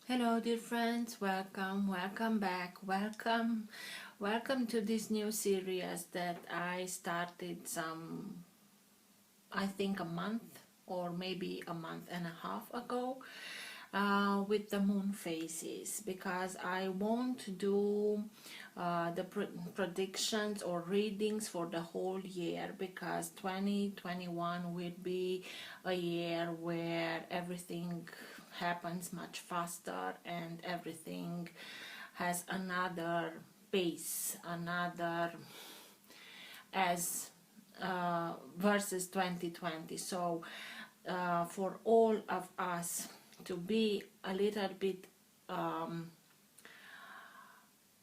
Hello dear friends, welcome back, welcome to this new series that I started I think a month or maybe a month and a half ago with the moon phases, because I won't do the predictions or readings for the whole year, because 2021 will be a year where everything happens much faster and everything has another pace, another as versus 2020. So for all of us to be a little bit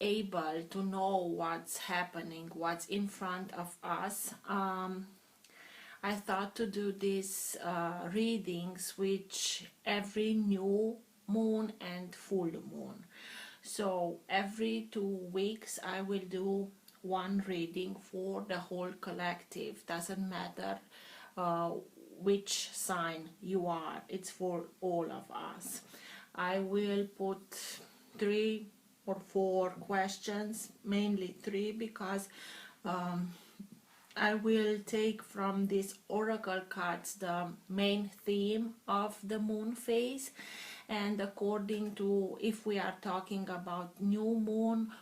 able to know what's happening, what's in front of us, I thought to do these readings which every new moon and full moon. So every 2 weeks I will do one reading for the whole collective. Doesn't matter uh, which sign you are, it's for all of us. I will put 3 or 4 questions, mainly 3, because I will take from these oracle cards the main theme of the moon phase, and according to, if we are talking about new moon,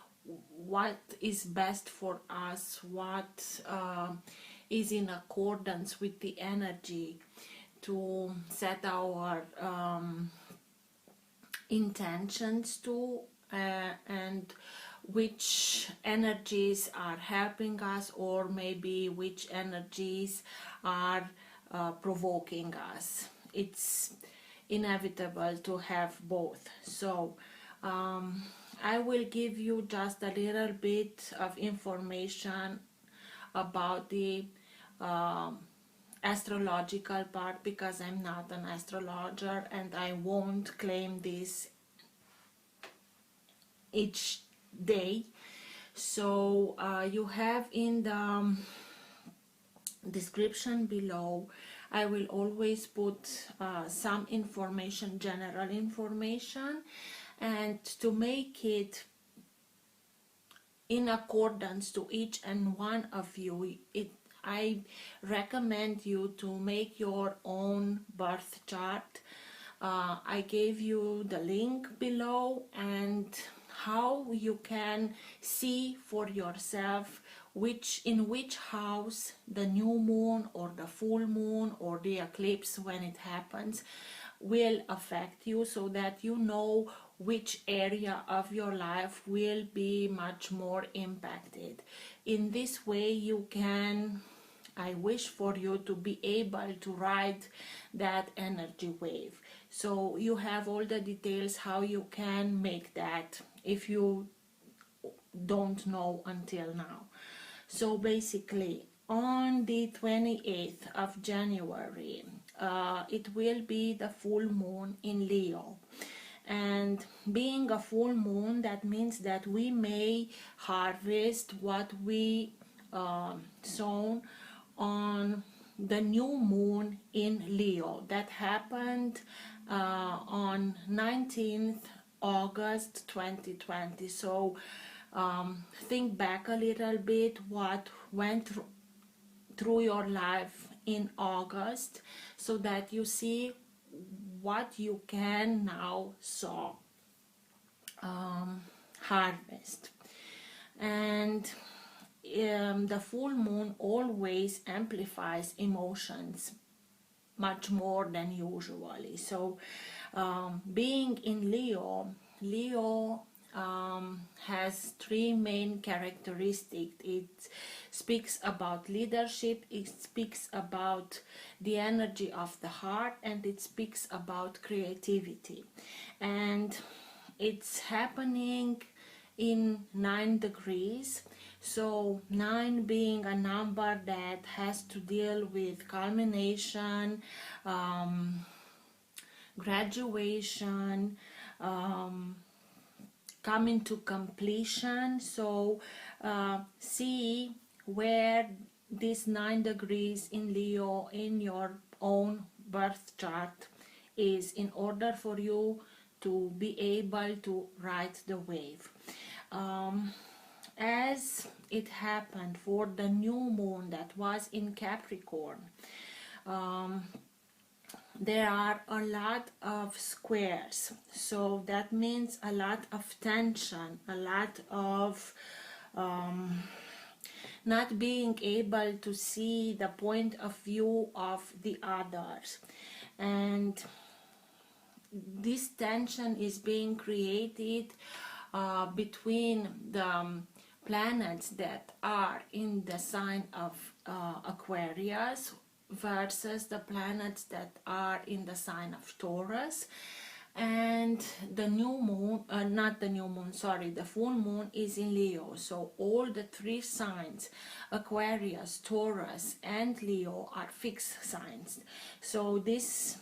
what is best for us, what is in accordance with the energy to set our intentions to, and which energies are helping us, or maybe which energies are provoking us. It's inevitable to have both. So I will give you just a little bit of information about the astrological part, because I'm not an astrologer and I won't claim this each day. So you have in the description below, I will always put some information, general information, and to make it in accordance to each and one of you, I recommend you to make your own birth chart. I gave you the link below, and how you can see for yourself in which house the new moon or the full moon or the eclipse, when it happens, will affect you, so that you know which area of your life will be much more impacted. In this way you can, I wish for you to be able to ride that energy wave. So you have all the details how you can make that, if you don't know until now. So basically on the 28th of January, it will be the full moon in Leo. And being a full moon, that means that we may harvest what we sown on the new moon in Leo. That happened on 19th August 2020. So think back a little bit what went through your life in August, so that you see what you can now sow, harvest. And the full moon always amplifies emotions much more than usually. So being in Leo has 3 main characteristics. It speaks about leadership, it speaks about the energy of the heart, and it speaks about creativity. And it's happening in 9 degrees. So 9 being a number that has to deal with culmination, graduation, coming to completion. So see where this 9 degrees in Leo in your own birth chart is, in order for you to be able to ride the wave. As it happened for the new moon that was in Capricorn, there are a lot of squares, so that means a lot of tension, a lot of not being able to see the point of view of the others, and this tension is being created between the planets that are in the sign of Aquarius versus the planets that are in the sign of Taurus. And the new moon, the full moon is in Leo. So all the three signs, Aquarius, Taurus and Leo, are fixed signs. So this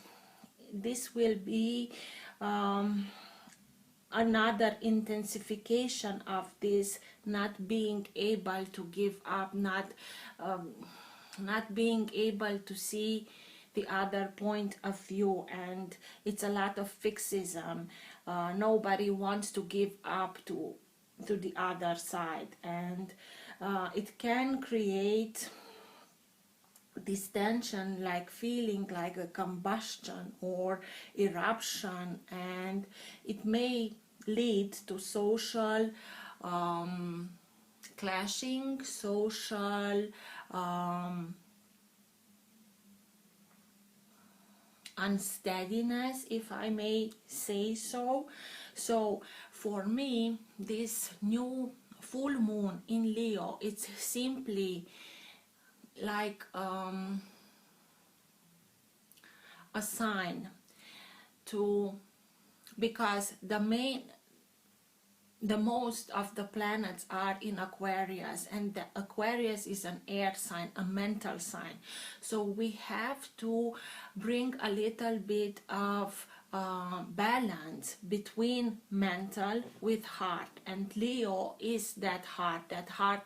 will be another intensification of this not being able to give up, not being able to see the other point of view, and it's a lot of fixism. Nobody wants to give up to the other side, and it can create this tension, like feeling like a combustion or eruption, and it may lead to social clashing, social unsteadiness, if I may say so. So for me, this new full moon in Leo, it's simply like a sign to, because the most of the planets are in Aquarius, and the Aquarius is an air sign, a mental sign. So we have to bring a little bit of balance between mental with heart, and Leo is that heart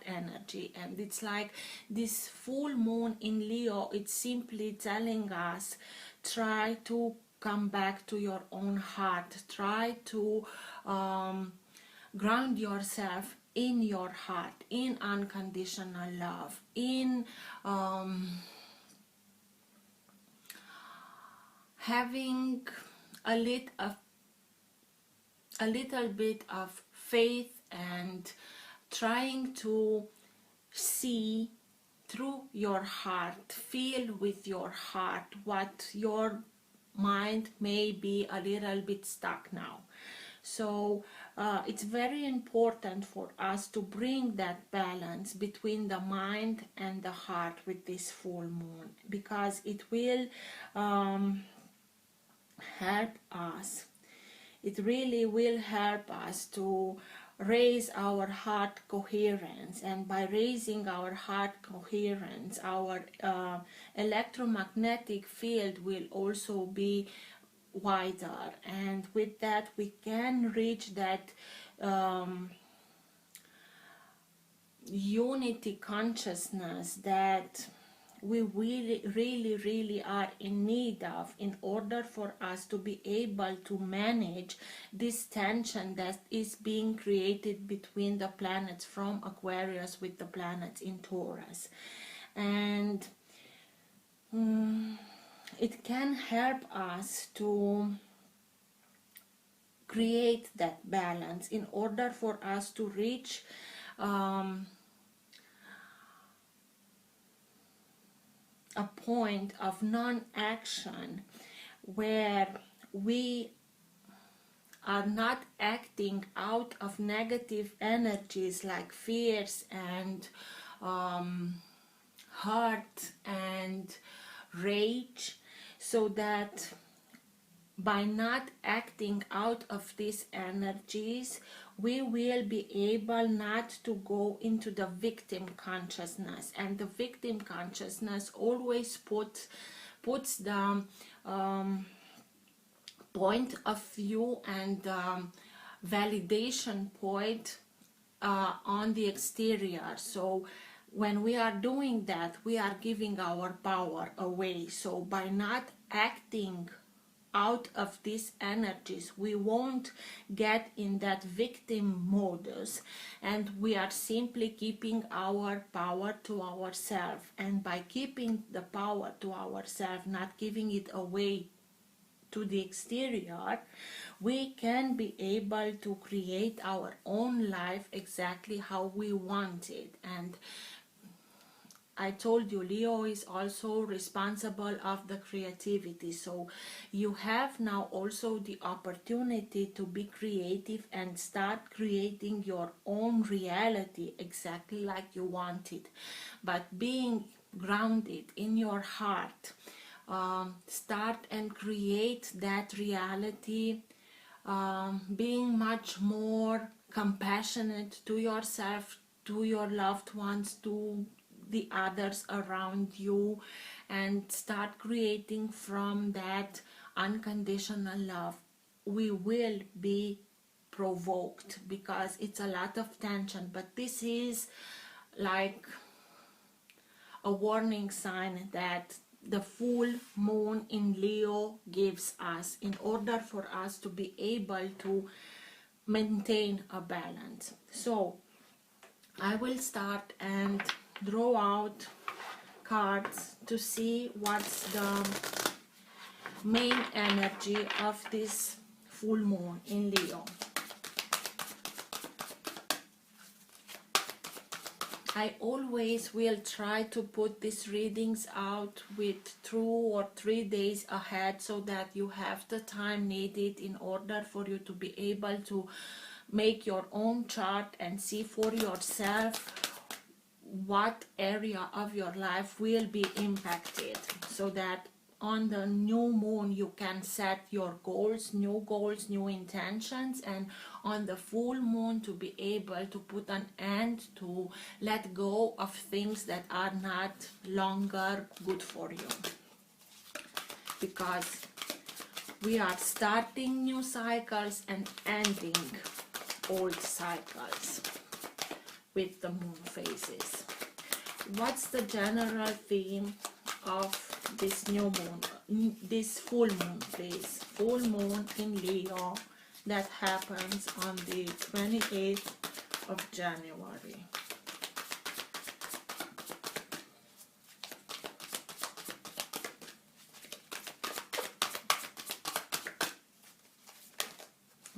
energy. And it's like this full moon in Leo, it's simply telling us, try to come back to your own heart, try to ground yourself in your heart, in unconditional love, in having a little bit of faith, and trying to see through your heart, feel with your heart what your mind may be a little bit stuck now. So it's very important for us to bring that balance between the mind and the heart with this full moon, because it will help us. It really will help us to raise our heart coherence, and by raising our heart coherence, our electromagnetic field will also be wider, and with that we can reach that unity consciousness that we really are in need of, in order for us to be able to manage this tension that is being created between the planets from Aquarius with the planets in Taurus. And it can help us to create that balance in order for us to reach a point of non-action where we are not acting out of negative energies like fears and hurt and rage, so that by not acting out of these energies, we will be able not to go into the victim consciousness. And the victim consciousness always puts the point of view and validation point on the exterior. So when we are doing that, we are giving our power away. So by not acting out of these energies. We won't get in that victim modus, and we are simply keeping our power to ourselves. And by keeping the power to ourselves, not giving it away to the exterior, we can be able to create our own life exactly how we want it. And I told you, Leo is also responsible of the creativity, so you have now also the opportunity to be creative and start creating your own reality exactly like you want it. But being grounded in your heart, start and create that reality, being much more compassionate to yourself, to your loved ones, to the others around you, and start creating from that unconditional love. We will be provoked because it's a lot of tension, but this is like a warning sign that the full moon in Leo gives us in order for us to be able to maintain a balance. So I will start and draw out cards to see what's the main energy of this full moon in Leo. I always will try to put these readings out with 2 or 3 days ahead, so that you have the time needed in order for you to be able to make your own chart and see for yourself what area of your life will be impacted, so that on the new moon you can set your goals, new intentions, and on the full moon to be able to put an end to let go of things that are not longer good for you, because we are starting new cycles and ending old cycles with the moon phases. What's the general theme of this new moon, this full moon, please? Full moon in Leo that happens on the 28th of January.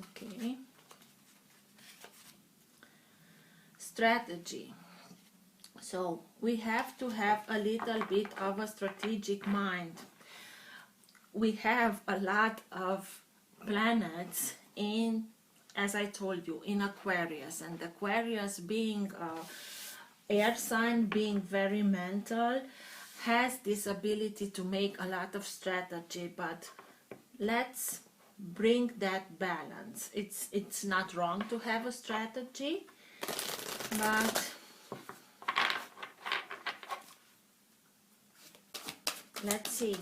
Okay. Strategy. So we have to have a little bit of a strategic mind. We have a lot of planets in, as I told you, in Aquarius, and Aquarius being a air sign, being very mental, has this ability to make a lot of strategy. But let's bring that balance. It's not wrong to have a strategy, but let's see.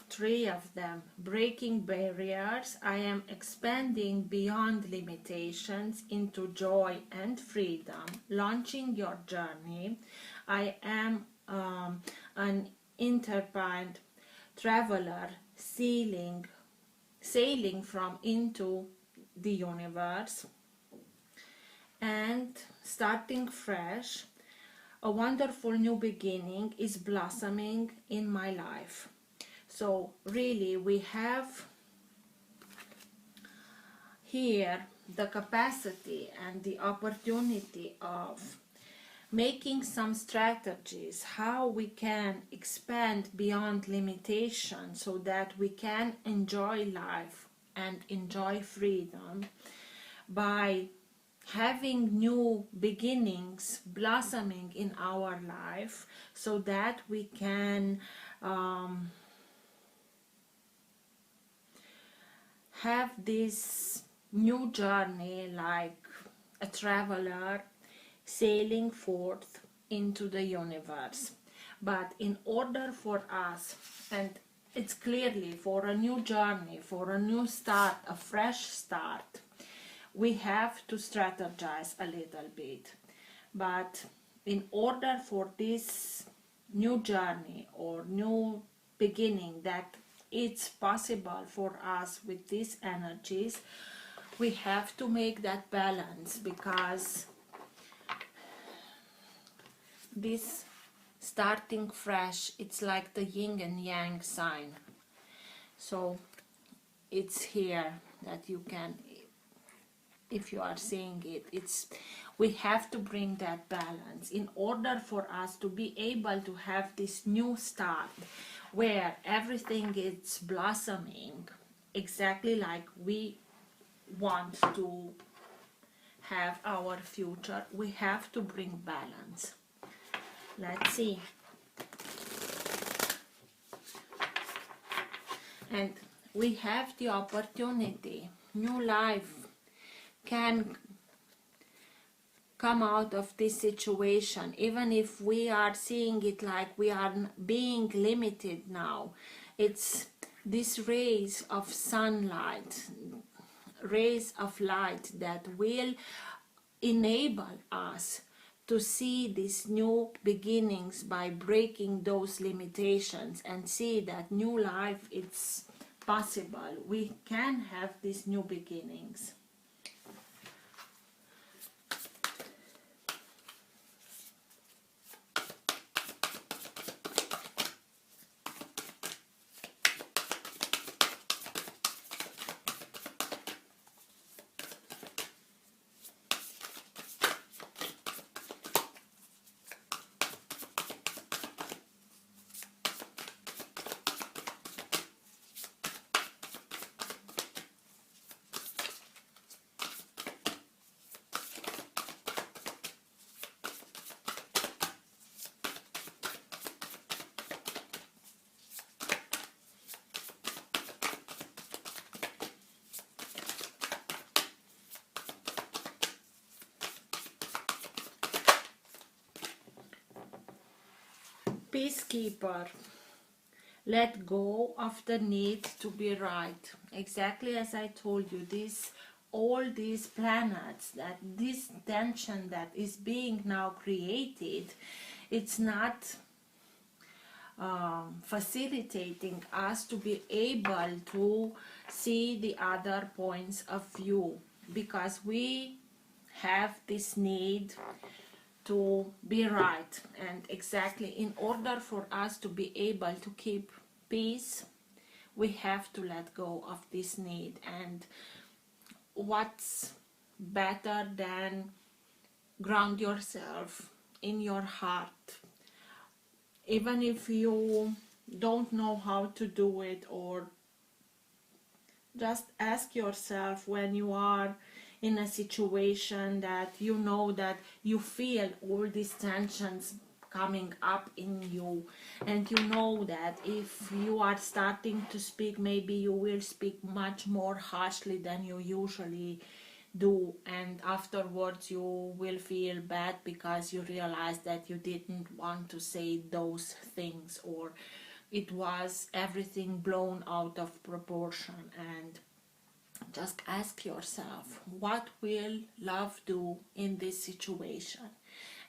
Three of them. Breaking barriers. I am expanding beyond limitations into joy and freedom. Launching your journey. I am an interpine traveler, sailing from into the universe and starting fresh. A wonderful new beginning is blossoming in my life. So really we have here the capacity and the opportunity of making some strategies how we can expand beyond limitation, so that we can enjoy life and enjoy freedom by having new beginnings blossoming in our life, so that we can have this new journey like a traveler sailing forth into the universe. But in order for us, and it's clearly for a new journey, for a new start, a fresh start, we have to strategize a little bit. But in order for this new journey or new beginning, that it's possible for us with these energies, we have to make that balance, because this starting fresh, it's like the yin and yang sign. So it's here that you can, if you are seeing it, it's, we have to bring that balance in order for us to be able to have this new start where everything is blossoming exactly like we want to have our future. We have to bring balance. Let's see. And we have the opportunity. New life can come out of this situation, even if we are seeing it like we are being limited now. It's these rays of sunlight, rays of light that will enable us to see these new beginnings by breaking those limitations and see that new life, it's possible. We can have these new beginnings. Peacekeeper, let go of the need to be right. Exactly as I told you, this, all these planets, that this tension that is being now created, it's not facilitating us to be able to see the other points of view, because we have this need to be right. And exactly in order for us to be able to keep peace, we have to let go of this need. And what's better than ground yourself in your heart, even if you don't know how to do it, or just ask yourself when you are in a situation that you know that you feel all these tensions coming up in you, and you know that if you are starting to speak, maybe you will speak much more harshly than you usually do, and afterwards you will feel bad because you realize that you didn't want to say those things, or it was everything blown out of proportion. And just ask yourself, what will love do in this situation?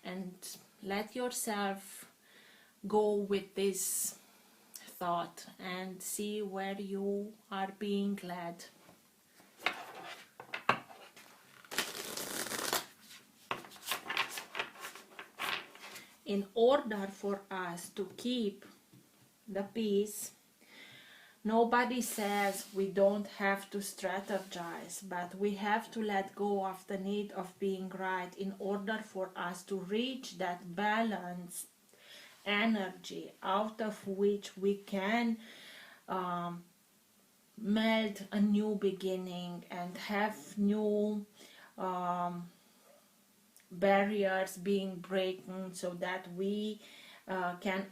And let yourself go with this thought and see where you are being led. In order for us to keep the peace, nobody says we don't have to strategize, but we have to let go of the need of being right in order for us to reach that balanced energy out of which we can meld a new beginning and have new barriers being broken, so that we can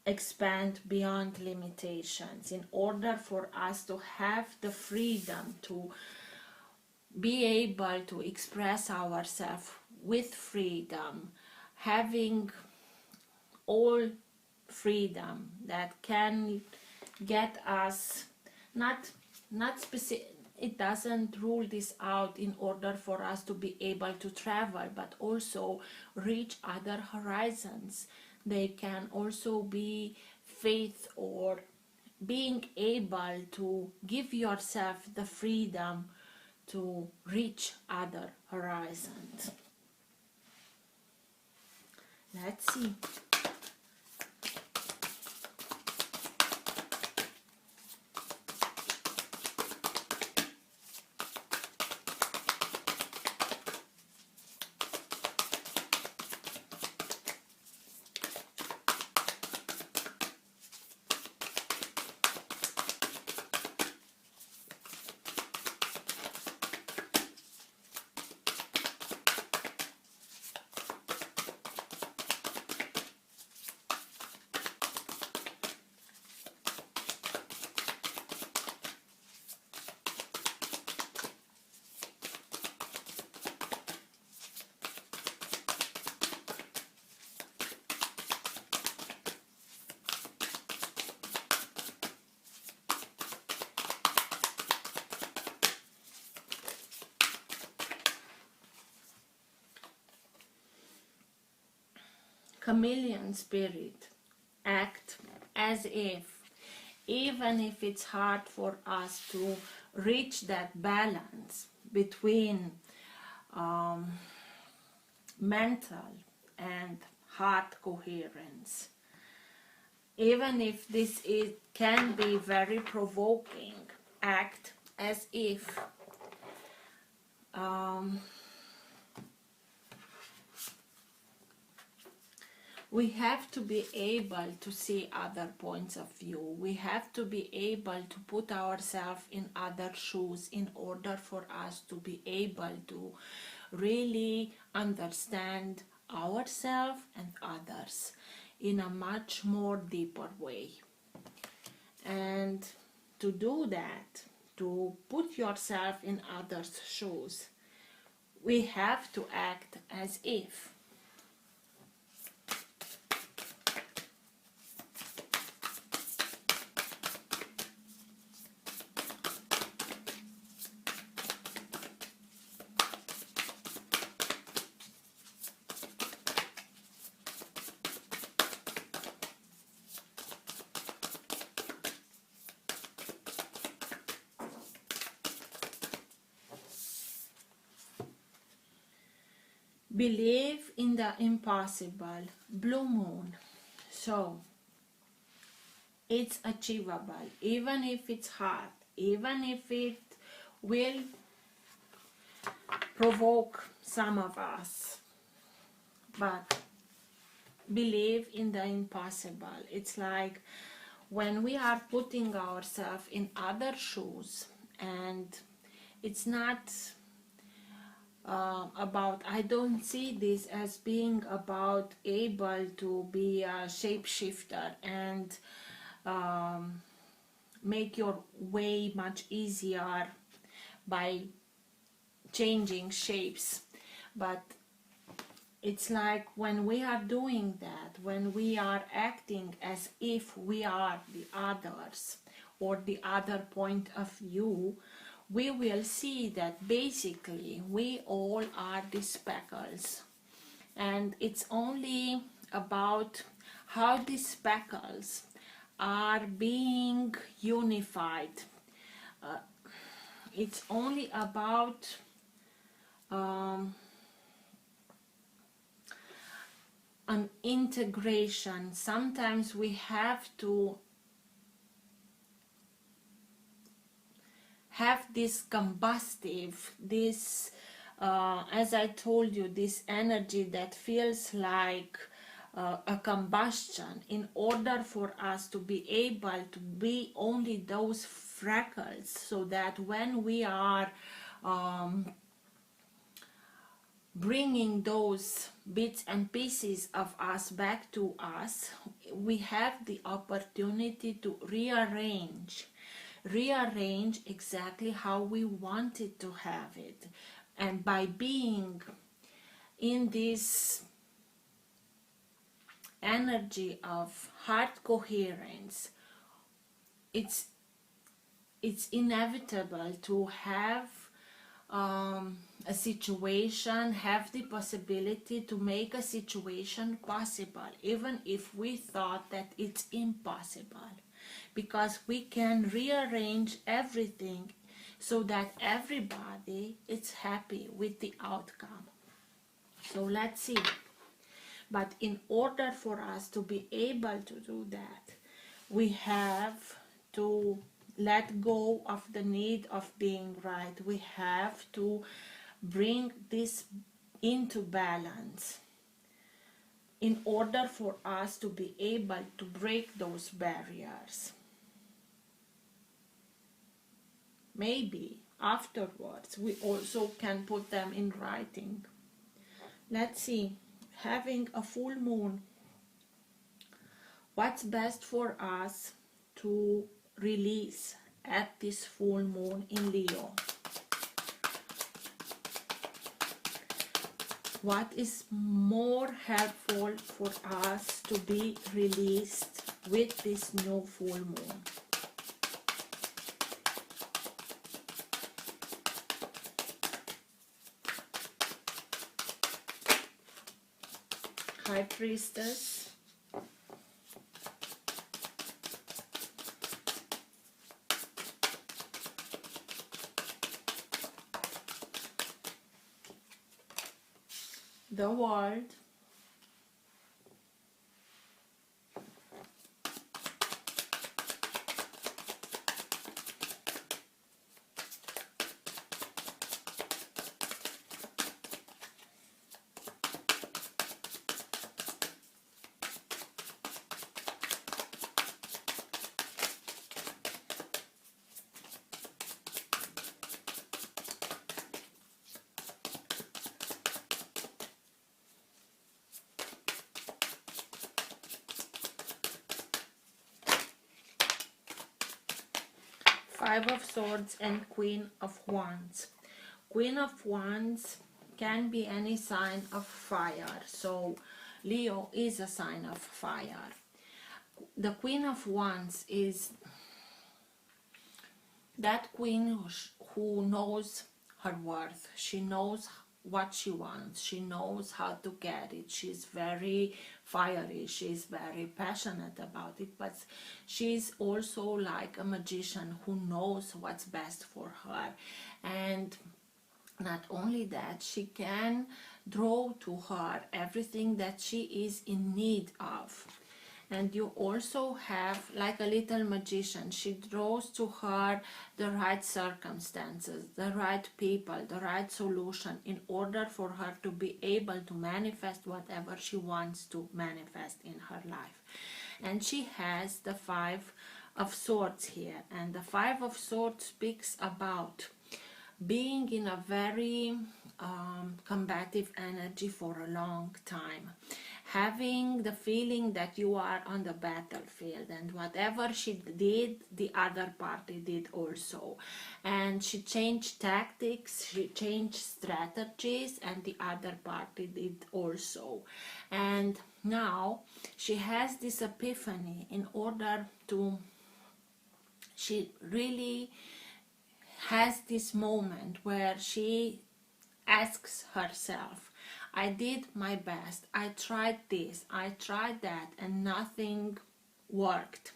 expand beyond limitations, in order for us to have the freedom to be able to express ourselves with freedom, having all freedom that can get us not specific, it doesn't rule this out in order for us to be able to travel, but also reach other horizons. They can also be faith or being able to give yourself the freedom to reach other horizons. Let's see. Chameleon spirit, act as if, even if it's hard for us to reach that balance between mental and heart coherence, even if can be very provoking, act as if we have to be able to see other points of view. We have to be able to put ourselves in other shoes in order for us to be able to really understand ourselves and others in a much more deeper way. And to do that, to put yourself in others' shoes, we have to act as if. Believe in the impossible, blue moon. So it's achievable, even if it's hard, even if it will provoke some of us. But believe in the impossible. It's like when we are putting ourselves in other shoes, and it's not about, I don't see this as being about able to be a shapeshifter and make your way much easier by changing shapes, but it's like when we are doing that, when we are acting as if we are the others or the other point of view, we will see that basically we all are the speckles, and it's only about how the speckles are being unified. It's only about an integration. Sometimes we have to have this combustive, this as I told you, this energy that feels like a combustion, in order for us to be able to be only those freckles, so that when we are bringing those bits and pieces of us back to us, we have the opportunity to rearrange exactly how we wanted to have it. And by being in this energy of heart coherence, it's it's inevitable to have a situation, have the possibility to make a situation possible, even if we thought that it's impossible, because we can rearrange everything so that everybody is happy with the outcome. So let's see. But in order for us to be able to do that, we have to let go of the need of being right. We have to bring this into balance in order for us to be able to break those barriers. Maybe afterwards we also can put them in writing. Let's see. Having a full moon, what's best for us to release at this full moon in Leo? What is more helpful for us to be released with this new full moon? High Priestess, the World, Five of Swords, and Queen of Wands. Queen of Wands can be any sign of fire, so Leo is a sign of fire. The Queen of Wands is that queen who knows her worth. She knows what she wants. She knows how to get it. She's very fiery. She's very passionate about it, but she's also like a magician who knows what's best for her. And not only that, she can draw to her everything that she is in need of. And you also have like a little magician. She draws to her the right circumstances, the right people, the right solution in order for her to be able to manifest whatever she wants to manifest in her life. And she has the Five of Swords here. And the Five of Swords speaks about being in a very combative energy for a long time, having the feeling that you are on the battlefield, and whatever she did, the other party did also. And she changed tactics, she changed strategies, and the other party did also. And now she has this epiphany in order to, she really has this moment where she asks herself, I did my best, I tried this, I tried that, and nothing worked.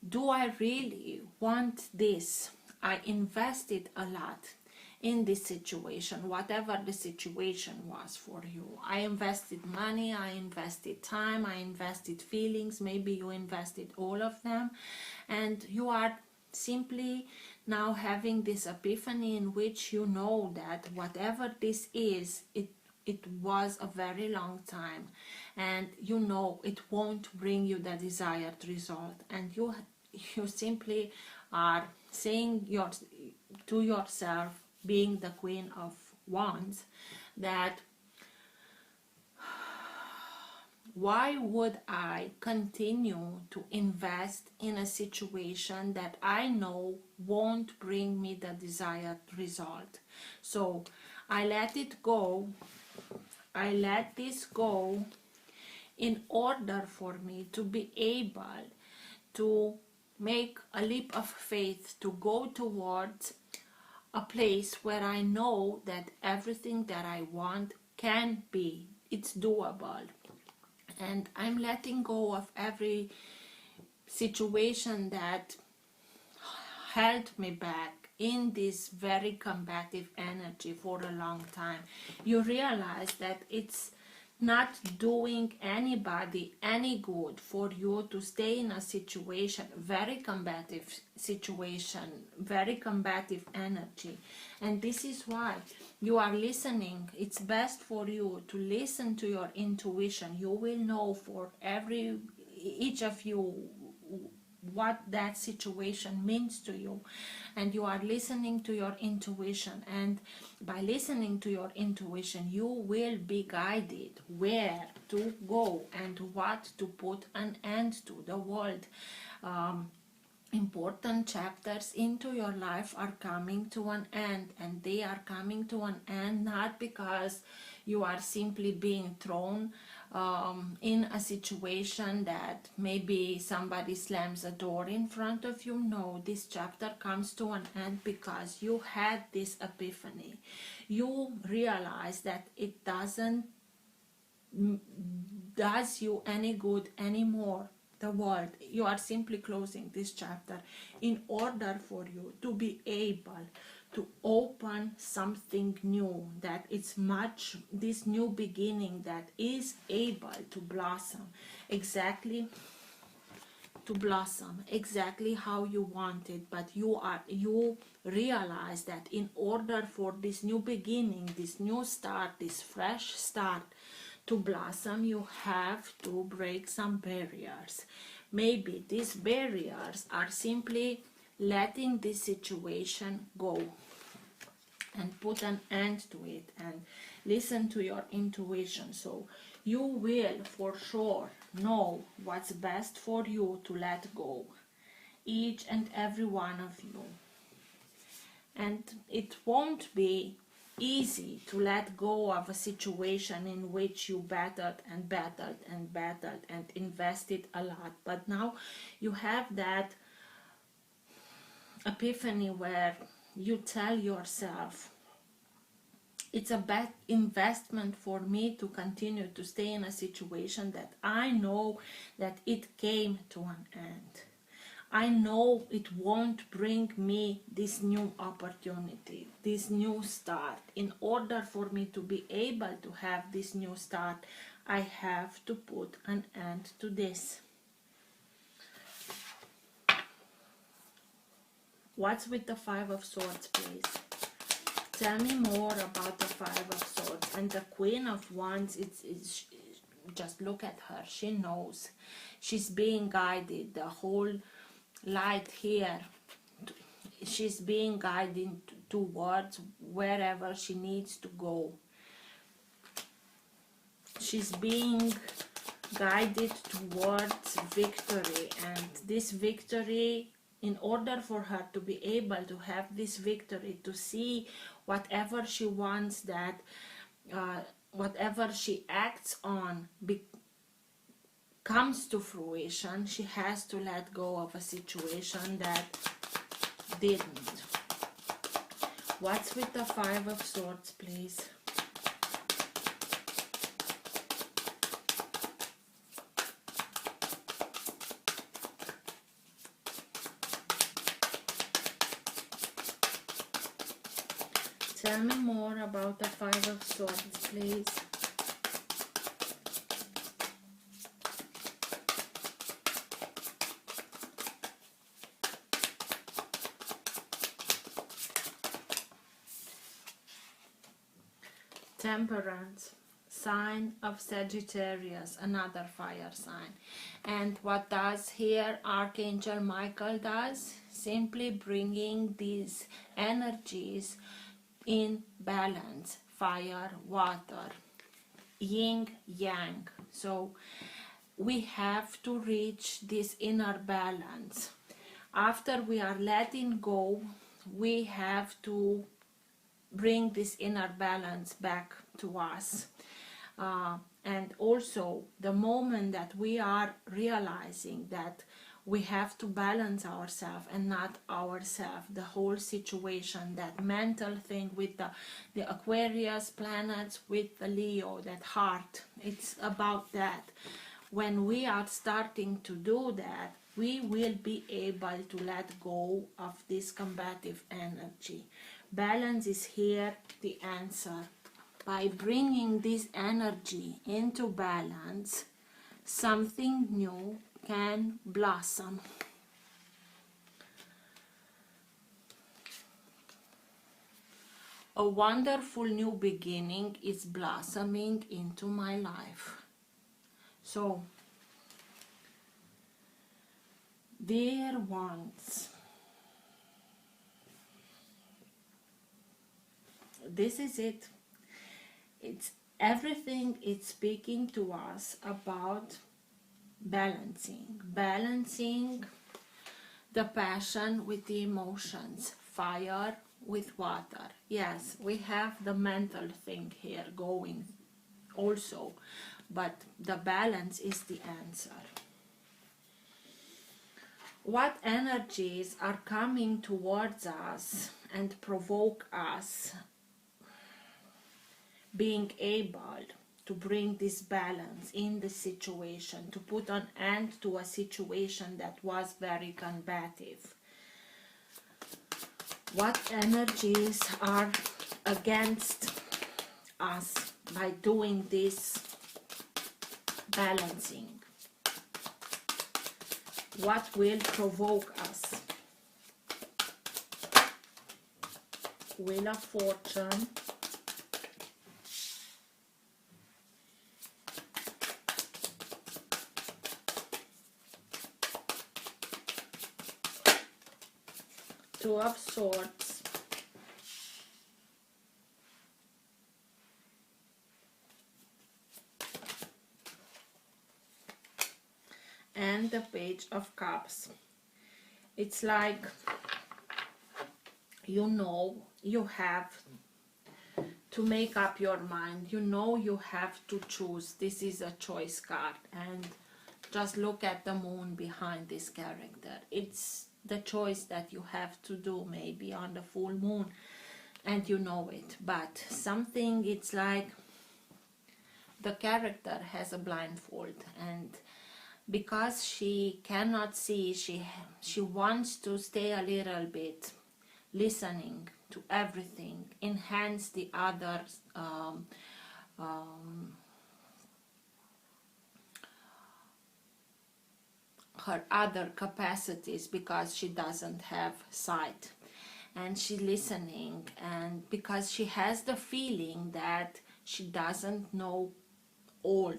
Do I really want this? I invested a lot in this situation, whatever the situation was for you. I invested money, I invested time, I invested feelings, maybe you invested all of them, and you are simply now having this epiphany in which you know that whatever this is, it was a very long time, and you know it won't bring you the desired result, and you simply are saying to yourself, being the Queen of Wands, that why would I continue to invest in a situation that I know won't bring me the desired result? So I let it go. I let this go in order for me to be able to make a leap of faith to go towards a place where I know that everything that I want can be. It's doable. And I'm letting go of every situation that held me back in this very combative energy for a long time. You realize that it's not doing anybody any good for you to stay in a situation, very combative situation, very combative energy. And this is why you are listening. It's best for you to listen to your intuition. You will know for each of you what that situation means to you, and you are listening to your intuition, and by listening to your intuition you will be guided where to go and what to put an end to. The world important chapters into your life are coming to an end, and they are coming to an end not because you are simply being thrown in a situation that maybe somebody slams a door in front of you. No, this chapter comes to an end because you had this epiphany. You realize that it doesn't does you any good anymore, the world. You are simply closing this chapter in order for you to be able to open something new, that it's this new beginning that is able to blossom exactly how you want it. But you realize that in order for this new beginning, this new start, this fresh start to blossom, you have to break some barriers. Maybe these barriers are simply letting this situation go and put an end to it, and listen to your intuition. So you will for sure know what's best for you to let go, each and every one of you. And it won't be easy to let go of a situation in which you battled and battled and battled and invested a lot, but now you have that epiphany where you tell yourself, it's a bad investment for me to continue to stay in a situation that I know that it came to an end. I know it won't bring me this new opportunity, this new start. In order for me to be able to have this new start, I have to put an end to this. What's with the Five of Swords, please? Tell me more about the Five of Swords. And the Queen of Wands, it's just look at her. She knows. She's being guided. The whole light here, she's being guided towards wherever she needs to go. She's being guided towards victory, and this victory, in order for her to be able to have this victory, to see whatever she wants, that whatever she acts on comes to fruition, she has to let go of a situation that didn't. What's with the Five of Swords, please? Tell me more about the Five of Swords, please. Temperance, sign of Sagittarius, another fire sign. And what does here Archangel Michael does? Simply bringing these energies in balance, fire, water, yin, yang. So we have to reach this inner balance. After we are letting go, we have to bring this inner balance back to us. And also the moment that we are realizing that We have to balance ourselves and not ourselves. The whole situation, that mental thing with the Aquarius planets, with the Leo, that heart, it's about that. When we are starting to do that, we will be able to let go of this combative energy. Balance is here the answer. By bringing this energy into balance, something new can blossom. A wonderful new beginning is blossoming into my life. So, dear ones, this is it. It's everything. It's speaking to us about balancing the passion with the emotions, fire with water. Yes, we have the mental thing here going also, but the balance is the answer. What energies are coming towards us and provoke us being able to bring this balance in the situation, to put an end to a situation that was very combative? What energies are against us by doing this balancing? What will provoke us? Wheel of Fortune, Two of Swords, and the Page of Cups. It's like, you know, you have to make up your mind. You know, you have to choose. This is a choice card, and just look at the moon behind this character. It's the choice that you have to do, maybe on the full moon, and you know it. But something, it's like the character has a blindfold, and because she cannot see, she wants to stay a little bit listening to everything, enhance the others her other capacities, because she doesn't have sight, and she's listening, and because she has the feeling that she doesn't know all.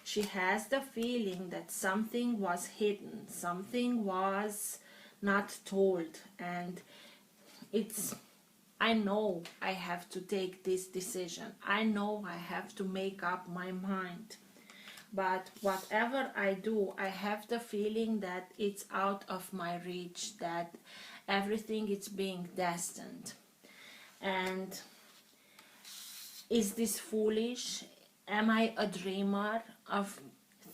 She has the feeling that something was hidden, something was not told, and it's, I know I have to take this decision. I know I have to make up my mind. But whatever I do, I have the feeling that it's out of my reach, that everything is being destined. And is this foolish? Am I a dreamer of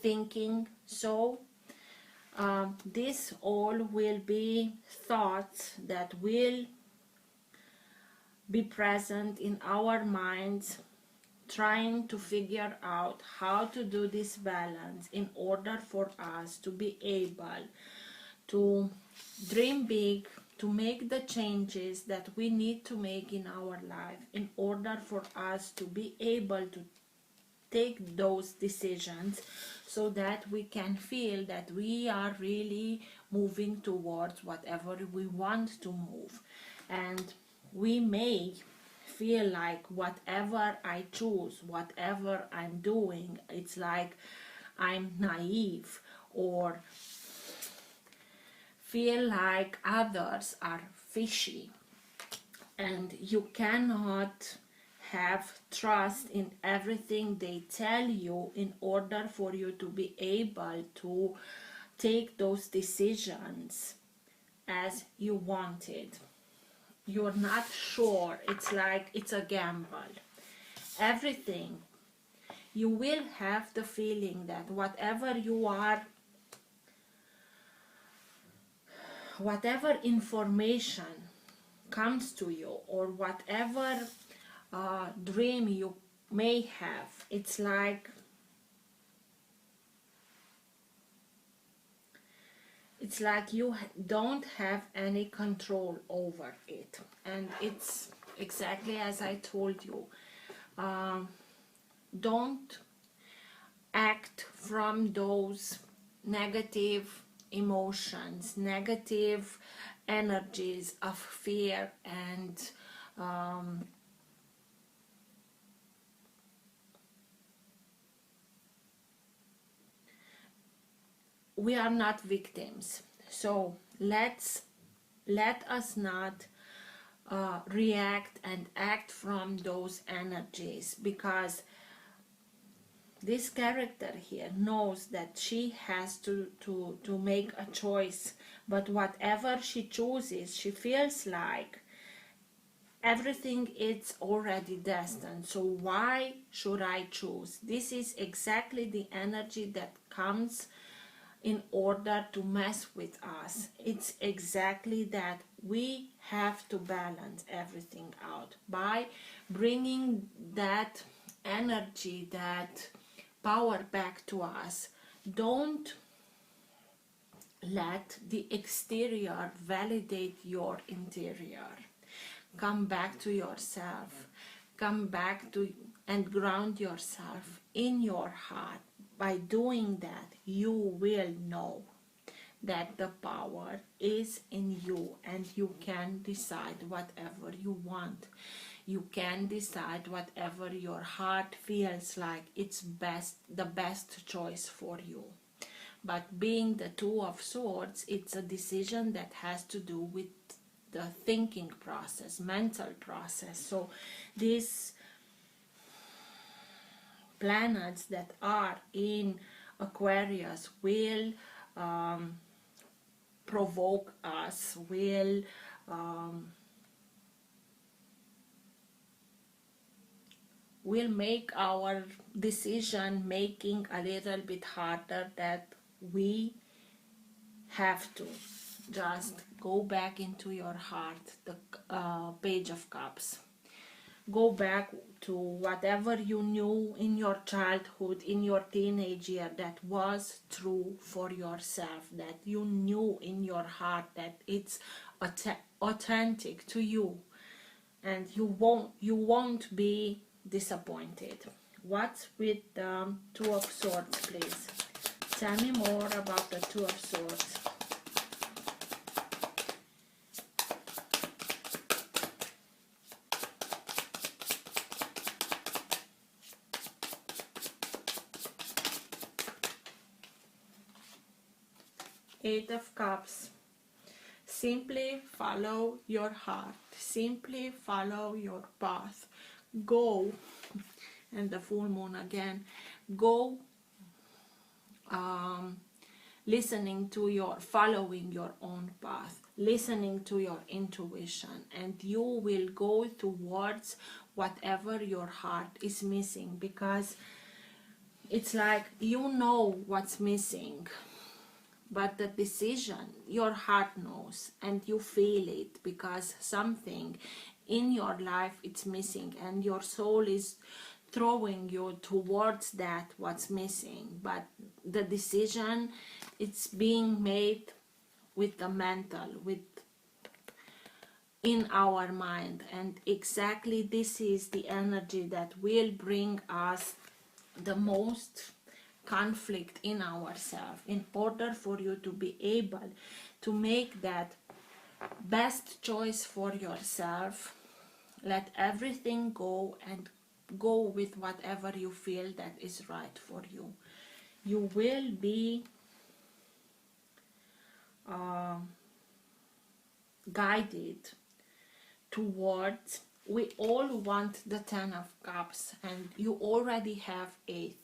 thinking so? This all will be thoughts that will be present in our minds, trying to figure out how to do this balance in order for us to be able to dream big, to make the changes that we need to make in our life in order for us to be able to take those decisions, so that we can feel that we are really moving towards whatever we want to move. And we may feel like whatever I choose, whatever I'm doing, it's like I'm naive, or feel like others are fishy, and you cannot have trust in everything they tell you in order for you to be able to take those decisions as you wanted. You're not sure. It's like it's a gamble. Everything, you will have the feeling that whatever you are whatever information comes to you, or whatever dream you may have, it's like you don't have any control over it. And it's exactly as I told you. Don't act from those negative emotions, negative energies of fear and we are not victims. So let us not react and act from those energies, because this character here knows that she has to make a choice, but whatever she chooses, she feels like everything is already destined. So why should I choose? This is exactly the energy that comes in order to mess with us. It's exactly that. We have to balance everything out by bringing that energy, that power back to us. Don't let the exterior validate your interior. Come back to yourself. Come back to and ground yourself in your heart. By doing that, you will know that the power is in you, and you can decide whatever you want. You can decide whatever your heart feels like it's the best choice for you. But being the Two of Swords, it's a decision that has to do with the thinking process, mental process. So these planets that are in Aquarius will provoke us, will make our decision making a little bit harder. That we have to just go back into your heart, the Page of Cups. Go back to whatever you knew in your childhood, in your teenage year, that was true for yourself, that you knew in your heart that it's authentic to you, and you won't be disappointed. What's with the Two of Swords, please? Tell me more about the Two of Swords. Eight of Cups. Simply follow your heart. Simply follow your path. Go. And the full moon again. Go following your own path, listening to your intuition, and you will go towards whatever your heart is missing, because it's like you know what's missing, but the decision, your heart knows, and you feel it, because something in your life it's missing, and your soul is throwing you towards that what's missing. But the decision, it's being made with the mental, in our mind, and exactly this is the energy that will bring us the most conflict in ourselves. In order for you to be able to make that best choice for yourself, let everything go and go with whatever you feel that is right for you. You will be guided towards, we all want the Ten of Cups, and you already have 8,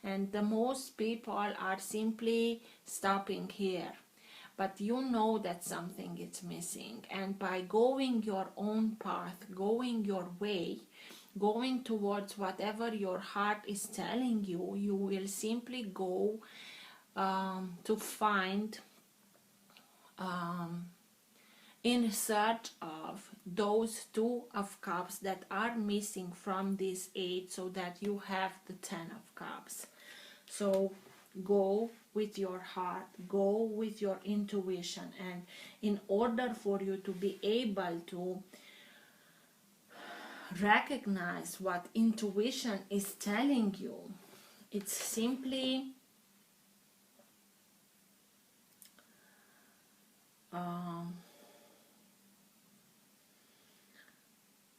and the most people are simply stopping here, but you know that something is missing, and by going your own path, going your way, going towards whatever your heart is telling you, you will simply go to find in search of those 2 of Cups that are missing from this 8, so that you have the 10 of Cups. So go with your heart, go with your intuition, and in order for you to be able to recognize what intuition is telling you, it's simply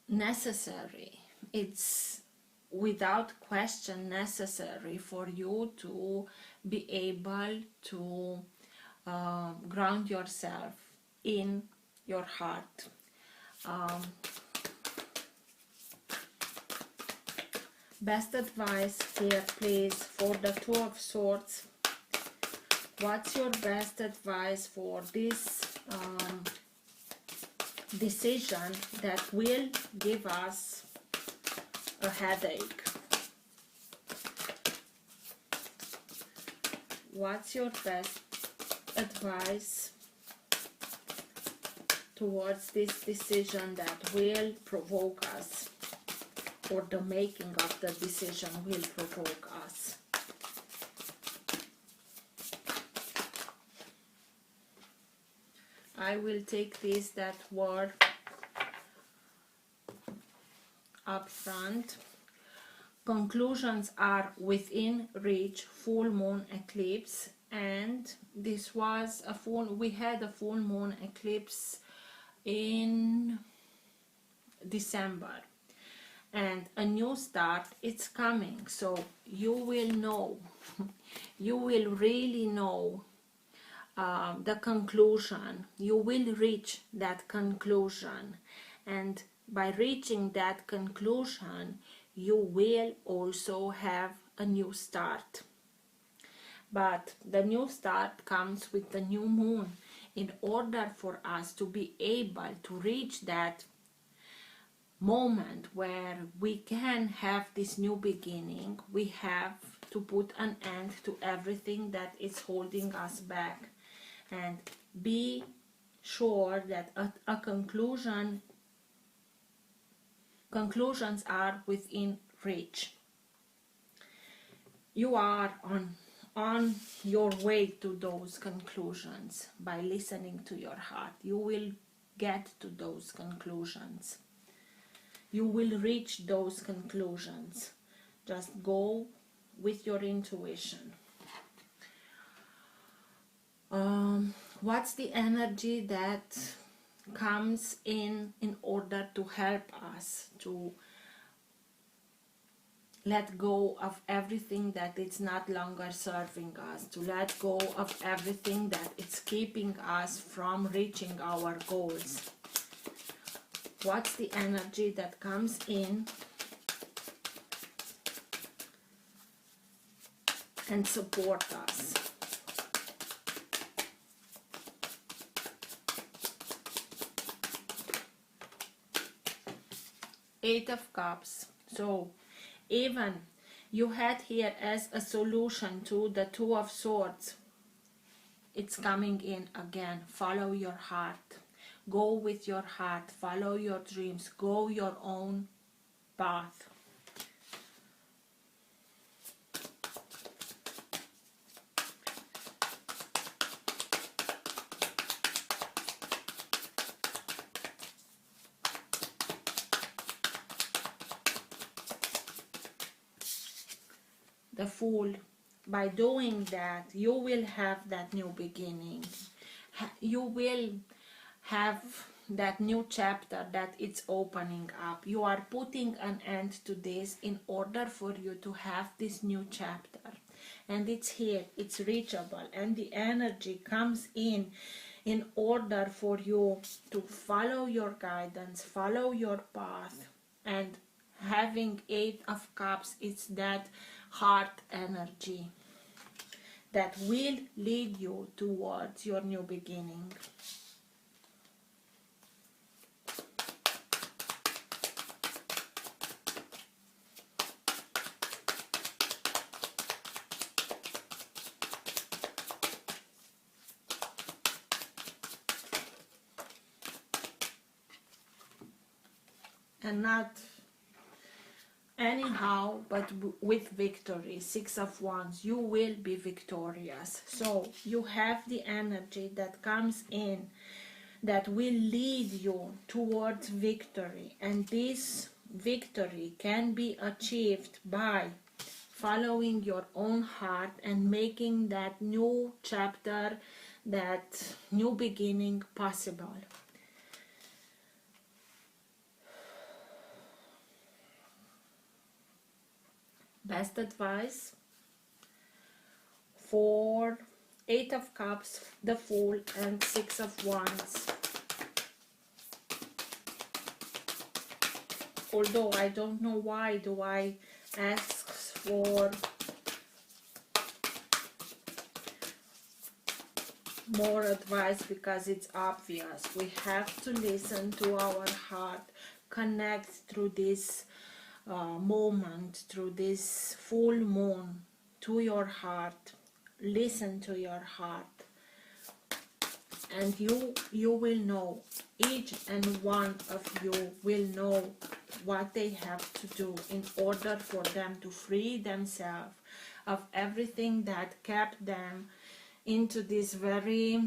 necessary. It's without question necessary for you to be able to ground yourself in your heart. Best advice here, please, for the 2 of Swords. What's your best advice for this decision that will give us a headache? What's your best advice towards this decision that will provoke us, or the making of the decision will provoke us? I will take these that were up front. Conclusions are within reach, full moon eclipse, and this was a we had a full moon eclipse in December, and a new start it's coming, so you will know, you will really know the conclusion. You will reach that conclusion, and by reaching that conclusion you will also have a new start. But the new start comes with the new moon. In order for us to be able to reach that moment where we can have this new beginning, we have to put an end to everything that is holding us back, and be sure that a conclusions are within reach. You are on your way to those conclusions. By listening to your heart, you will get to those conclusions. You will reach those conclusions. Just go with your intuition. What's the energy that comes in order to help us to let go of everything that is not longer serving us, to let go of everything that is keeping us from reaching our goals? What's the energy that comes in and support us? Eight of Cups. So even you had here as a solution to the 2 of Swords, it's coming in again. Follow your heart. Go with your heart. Follow your dreams. Go your own path. The Fool. By doing that, you will have that new beginning. You will have that new chapter that it's opening up. You are putting an end to this in order for you to have this new chapter. And it's here, it's reachable, and the energy comes in order for you to follow your guidance, follow your path. And having 8 of Cups, it's that heart energy that will lead you towards your new beginning. and not anyhow, but with victory. 6 of Wands, you will be victorious. So you have the energy that comes in that will lead you towards victory, and this victory can be achieved by following your own heart and making that new chapter, that new beginning possible. Best advice for 8 of Cups, the Fool, and 6 of Wands. Although I don't know why do I ask for more advice, because it's obvious. We have to listen to our heart, connect through this moment, through this full moon, to your heart. Listen to your heart, and you will know, each and one of you will know what they have to do in order for them to free themselves of everything that kept them into this very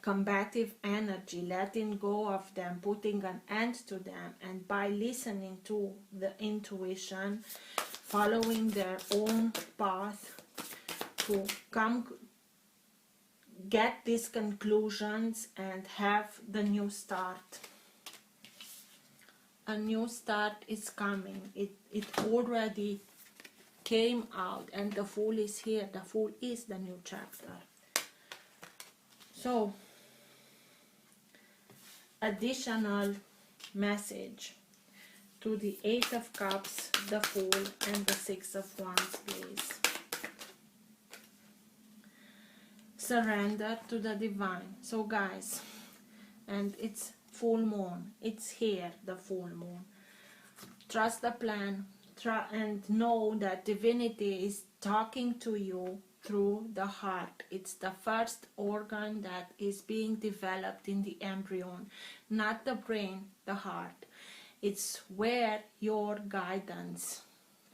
combative energy, letting go of them, putting an end to them. And by listening to the intuition, following their own path to come get these conclusions and have the new start. A new start is coming. It already came out, and the Fool is here. The Fool is the new chapter. So, additional message to the 8 of Cups, the Fool, and the 6 of Wands, please. Surrender to the divine. So guys, and it's full moon, it's here, the full moon. Trust the plan, and know that divinity is talking to you through the heart. It's the first organ that is being developed in the embryo, not the brain, the heart. It's where your guidance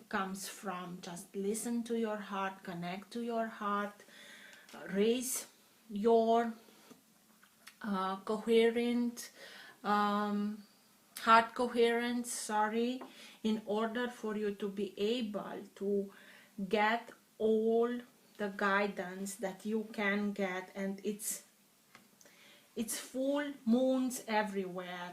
comes from. Just listen to your heart, connect to your heart, raise your coherent heart coherence, in order for you to be able to get all the guidance that you can get. And it's full moons everywhere.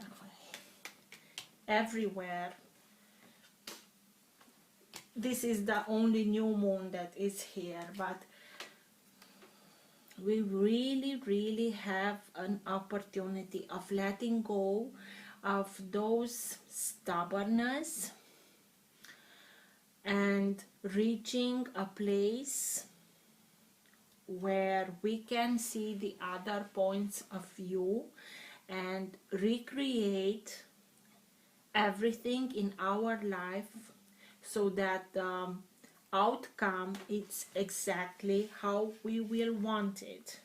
This is the only new moon that is here, but we really have an opportunity of letting go of those stubbornness and reaching a place where we can see the other points of view and recreate everything in our life so that the outcome is exactly how we will want it.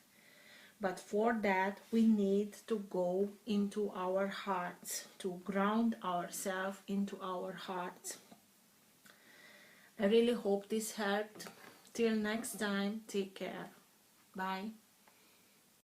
But for that we need to go into our hearts, to ground ourselves into our hearts. I really hope this helped. Till next time, take care. Bye.